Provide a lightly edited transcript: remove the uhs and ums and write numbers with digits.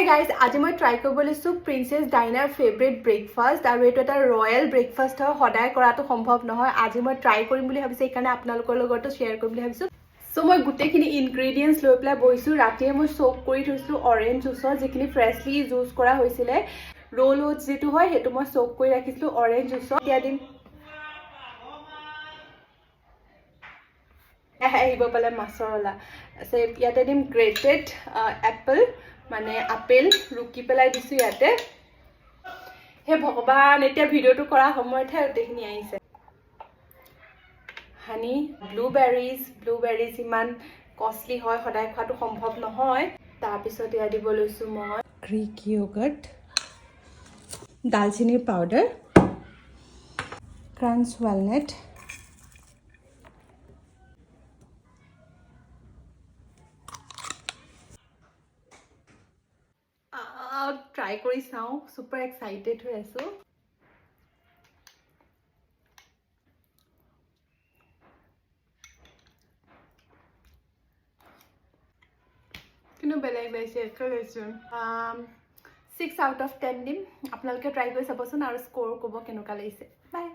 guys আজি মই try কৰিব লৈছোঁ প্ৰিন্সেছ ডাইনাৰ ফেভৰেট ব্ৰেকফাষ্ট আৰু এইটো এটা ৰয়েল ব্ৰেকফাষ্ট হয় সদায় কৰাটো সম্ভৱ নহয় আজি মই ট্ৰাই কৰিম বুলি ভাবিছোঁ সেইকাৰণে আপোনালোকৰ লগতো শ্বেয়াৰ কৰিম বুলি ভাবিছোঁ চ' মই গোটেইখিনি ইনগ্ৰেডিয়েণ্টছ লৈ পেলাই বহিছোঁ ৰাতিয়ে মই চ'ক কৰি থৈছিলোঁ অৰেঞ্জ জুচত যিখিনি ফ্ৰেছলি জুচ কৰা হৈছিলে ৰোল ওটছ যিটো হয় সেইটো মই চ'ক কৰি ৰাখিছিলোঁ অৰেঞ্জ জুচত এতিয়া দিম আহিব পালে মাছৰলা ইয়াতে দিম গ্ৰেটেড এপল মানে আপেল ৰুকি পেলাই দিছোঁ ইয়াতে হে ভগৱান এতিয়া ভিডিঅ'টো কৰা সময়তহে গোটেইখিনি আহিছে হানি ব্লুবেৰিজ ইমান কষ্টলি হয় সদায় খোৱাটো সম্ভৱ নহয় তাৰপিছত ইয়াত দিব লৈছোঁ মই গ্ৰীক য়োগাৰ্ট দালচিনিৰ পাউডাৰ ক্ৰাঞ্চ ৱালনাট ট্ৰাই কৰি চাওঁ ছুপাৰ এক্সাইটেড হৈ আছোঁ কিন্তু বেলেগ লাগিছে 6 out of 10 দিম আপোনালোকে ট্ৰাই কৰি চাবচোন আৰু স্ক'ৰ ক'ব কেনেকুৱা লাগিছে বাই